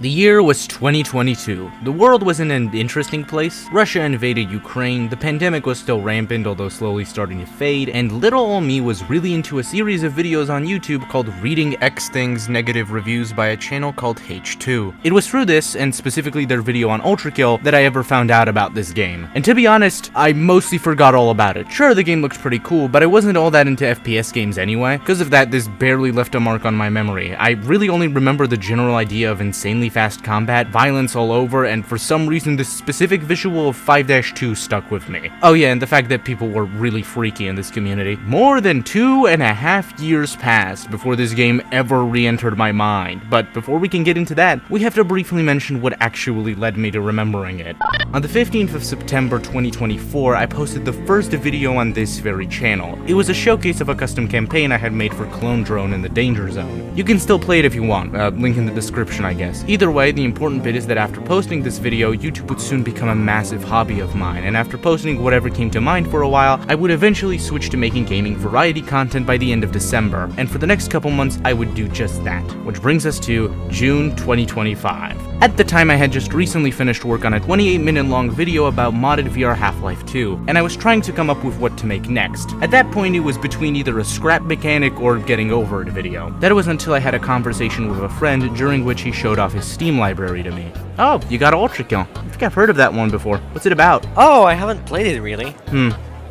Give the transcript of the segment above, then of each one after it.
The year was 2022. The world was in an interesting place. Russia invaded Ukraine, the pandemic was still rampant although slowly starting to fade, and little ol' me was really into a series of videos on YouTube called Reading X Things Negative Reviews by a channel called H2. It was through this, and specifically their video on ULTRAKILL, that I ever found out about this game. And to be honest, I mostly forgot all about it. Sure, the game looked pretty cool, but I wasn't all that into FPS games anyway. Because of that, this barely left a mark on my memory. I really only remember the general idea of insanely fast combat, violence all over, and for some reason this specific visual of 5-2 stuck with me. Oh yeah, and the fact that people were really freaky in this community. More than 2.5 years passed before this game ever re-entered my mind, but before we can get into that, we have to briefly mention what actually led me to remembering it. On the 15th of September 2024, I posted the first video on this very channel. It was a showcase of a custom campaign I had made for Clone Drone in the Danger Zone. You can still play it if you want, link in the description I guess. Either way, the important bit is that after posting this video, YouTube would soon become a massive hobby of mine, and after posting whatever came to mind for a while, I would eventually switch to making gaming variety content by the end of December, and for the next couple months, I would do just that. Which brings us to June 2025. At the time, I had just recently finished work on a 28-minute long video about modded VR Half-Life 2, and I was trying to come up with what to make next. At that point, it was between either a scrap mechanic or getting over it video. That was until I had a conversation with a friend during which he showed off his Steam library to me. Oh, you got ULTRAKILL. I think I've heard of that one before. What's it about? Oh, I haven't played it really.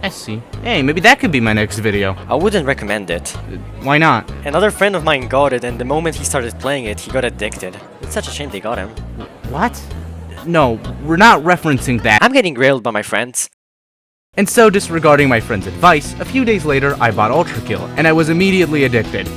I see. Hey, maybe that could be my next video. I wouldn't recommend it. Why not? Another friend of mine got it, and the moment he started playing it, he got addicted. It's such a shame they got him. What? No, we're not referencing that. I'm getting grilled by my friends. And so, disregarding my friend's advice, a few days later, I bought ULTRAKILL, and I was immediately addicted.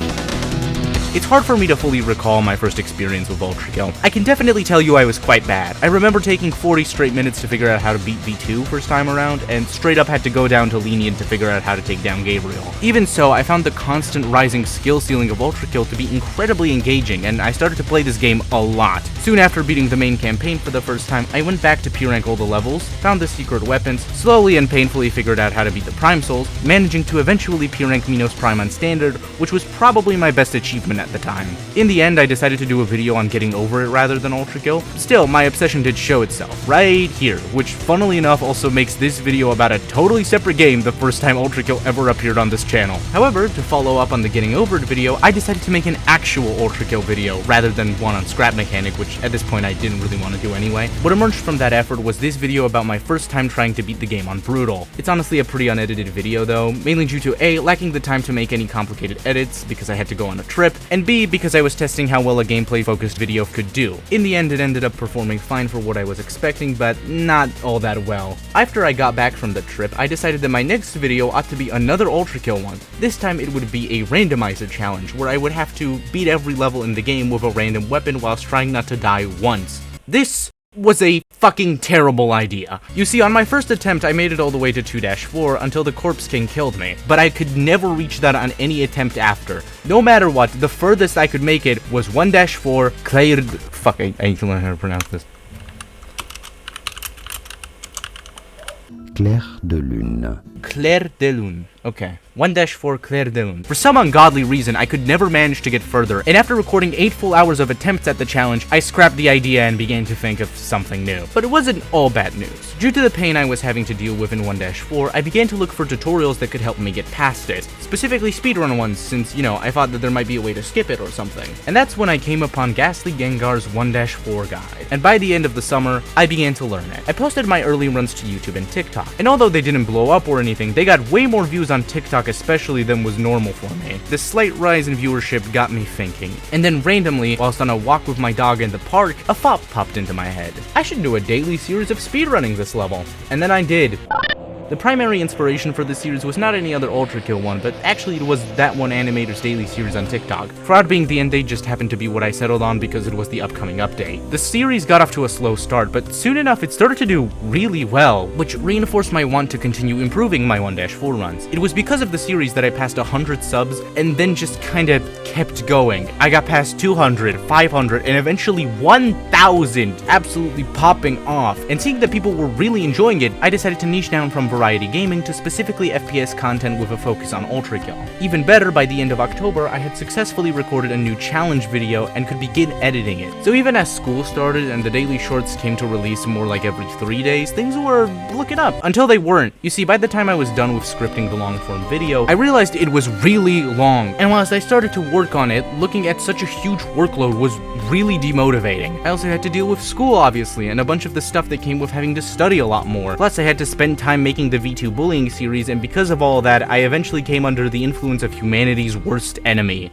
It's hard for me to fully recall my first experience with ULTRAKILL. I can definitely tell you I was quite bad. I remember taking 40 straight minutes to figure out how to beat V2 first time around, and straight up had to go down to lenient to figure out how to take down Gabriel. Even so, I found the constant rising skill ceiling of ULTRAKILL to be incredibly engaging, and I started to play this game a lot. Soon after beating the main campaign for the first time, I went back to P-rank all the levels, found the secret weapons, slowly and painfully figured out how to beat the Prime Souls, managing to eventually P-rank Minos Prime on Standard, which was probably my best achievement at the time. In the end, I decided to do a video on getting over it rather than ULTRAKILL. Still, my obsession did show itself, right here, which funnily enough also makes this video about a totally separate game the first time ULTRAKILL ever appeared on this channel. However, to follow up on the getting over it video, I decided to make an actual ULTRAKILL video rather than one on Scrap Mechanic, which at this point I didn't really want to do anyway. What emerged from that effort was this video about my first time trying to beat the game on Brutal. It's honestly a pretty unedited video though, mainly due to A, lacking the time to make any complicated edits because I had to go on a trip, and B, because I was testing how well a gameplay-focused video could do. In the end, it ended up performing fine for what I was expecting, but not all that well. After I got back from the trip, I decided that my next video ought to be another ULTRAKILL one. This time it would be a randomizer challenge, where I would have to beat every level in the game with a random weapon whilst trying not to die once. This was a fucking terrible idea. You see, on my first attempt, I made it all the way to 2-4 until the Corpse King killed me, but I could never reach that on any attempt after. No matter what, the furthest I could make it was 1-4 Claire... Fuck, I need to learn how to pronounce this. Clair de lune. Clair de lune. Okay. 1-4 Clair de lune. For some ungodly reason, I could never manage to get further, and after recording 8 full hours of attempts at the challenge, I scrapped the idea and began to think of something new. But it wasn't all bad news. Due to the pain I was having to deal with in 1-4, I began to look for tutorials that could help me get past it. Specifically speedrun ones, since, you know, I thought that there might be a way to skip it or something. And that's when I came upon Ghastly Gengar's 1-4 guide. And by the end of the summer, I began to learn it. I posted my early runs to YouTube and TikTok, and although they didn't blow up or anything, they got way more views on TikTok especially than was normal for me. The slight rise in viewership got me thinking, and then randomly, whilst on a walk with my dog in the park, a thought popped into my head. I should do a daily series of speedrunning this level. And then I did. The primary inspiration for this series was not any other ULTRAKILL one, but actually it was that one animator's daily series on TikTok. Fraud being the end date just happened to be what I settled on because it was the upcoming update. The series got off to a slow start, but soon enough it started to do really well, which reinforced my want to continue improving my 1-4 runs. It was because of the series that I passed 100 subs, and then just kinda kept going. I got past 200, 500, and eventually 1,000, absolutely popping off. And seeing that people were really enjoying it, I decided to niche down from variety gaming to specifically FPS content with a focus on ULTRAKILL. Even better, by the end of October, I had successfully recorded a new challenge video and could begin editing it. So even as school started and the daily shorts came to release more like every 3 days, things were looking up. Until they weren't. You see, by the time I was done with scripting the long-form video, I realized it was really long. And whilst I started to work on it, looking at such a huge workload was really demotivating. I also had to deal with school, obviously, and a bunch of the stuff that came with having to study a lot more. Plus, I had to spend time making the V2 bullying series, and because of all that, I eventually came under the influence of humanity's worst enemy: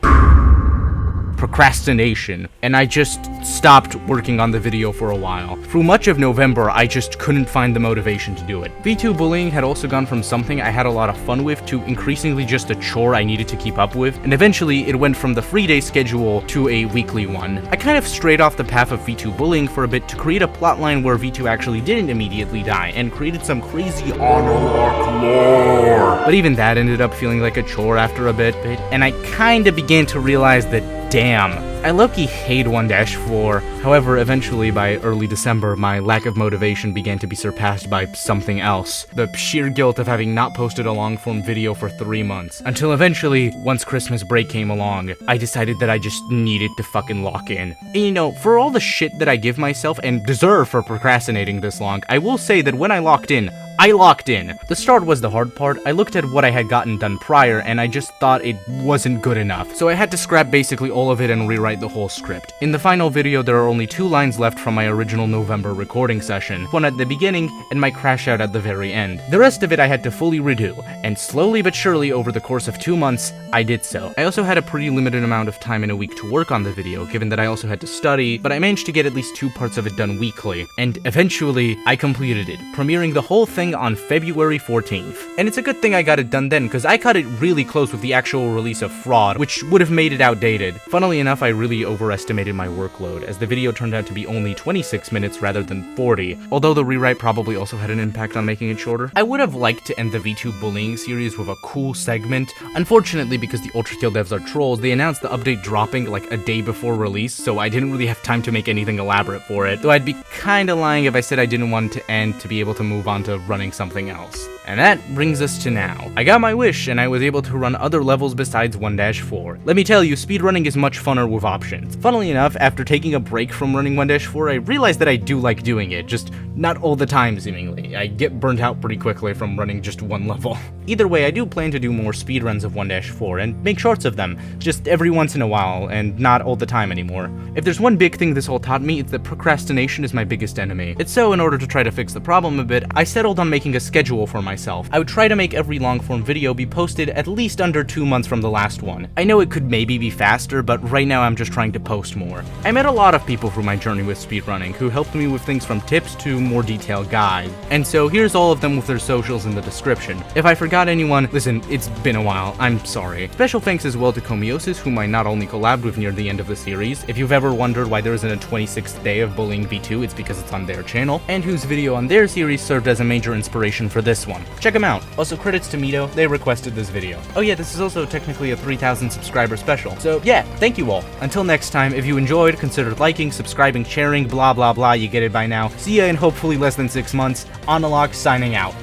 procrastination, and I just stopped working on the video for a while. Through much of November, I just couldn't find the motivation to do it. V2 bullying had also gone from something I had a lot of fun with to increasingly just a chore I needed to keep up with, and eventually it went from the 3-day schedule to a weekly one. I kind of strayed off the path of V2 bullying for a bit to create a plotline where V2 actually didn't immediately die, and created some crazy OnaLok lore. But even that ended up feeling like a chore after a bit, and I kinda began to realize that, damn, I low-key hate 1-4. However, eventually by early December, my lack of motivation began to be surpassed by something else. The sheer guilt of having not posted a long-form video for 3 months. Until eventually, once Christmas break came along, I decided that I just needed to fucking lock in. And you know, for all the shit that I give myself and deserve for procrastinating this long, I will say that when I locked in, I locked in. The start was the hard part. I looked at what I had gotten done prior, and I just thought it wasn't good enough. So I had to scrap basically all of it and rewrite the whole script. In the final video, there are only 2 lines left from my original November recording session, one at the beginning and my crash out at the very end. The rest of it I had to fully redo, and slowly but surely over the course of 2 months, I did so. I also had a pretty limited amount of time in a week to work on the video, given that I also had to study, but I managed to get at least 2 parts of it done weekly, and eventually, I completed it, premiering the whole thing on February 14th. And it's a good thing I got it done then, because I cut it really close with the actual release of Fraud, which would have made it outdated. Funnily enough, I really overestimated my workload, as the video turned out to be only 26 minutes rather than 40, although the rewrite probably also had an impact on making it shorter. I would have liked to end the V2 bullying series with a cool segment. Unfortunately, because the ULTRAKILL devs are trolls, they announced the update dropping like a day before release, so I didn't really have time to make anything elaborate for it, though I'd be kinda lying if I said I didn't want to end to be able to move on to running something else. And that brings us to now. I got my wish, and I was able to run other levels besides 1-4. Let me tell you, speedrunning is much funner with options. Funnily enough, after taking a break from running 1-4, I realized that I do like doing it, just not all the time seemingly. I get burnt out pretty quickly from running just one level. Either way, I do plan to do more speedruns of 1-4 and make shorts of them, just every once in a while, and not all the time anymore. If there's one big thing this all taught me, it's that procrastination is my biggest enemy. It's so, in order to try to fix the problem a bit, I settled on making a schedule for myself. I would try to make every long-form video be posted at least under 2 months from the last one. I know it could maybe be faster, but right now I'm just trying to post more. I met a lot of people through my journey with speedrunning who helped me with things from tips to more detailed guides. And so here's all of them with their socials in the description. If I forgot anyone, listen, it's been a while, I'm sorry. Special thanks as well to Komiosis, whom I not only collabed with near the end of the series. If you've ever wondered why there isn't a 26th day of bullying V2, it's because it's on their channel, and whose video on their series served as a major inspiration for this one. Check them out. Also, credits to Mito, they requested this video. Oh yeah, this is also technically a 3,000 subscriber special. So yeah, thank you all. Until next time, if you enjoyed, consider liking, subscribing, sharing, blah blah blah, you get it by now. See ya in hopefully less than 6 months. OnaLok signing out.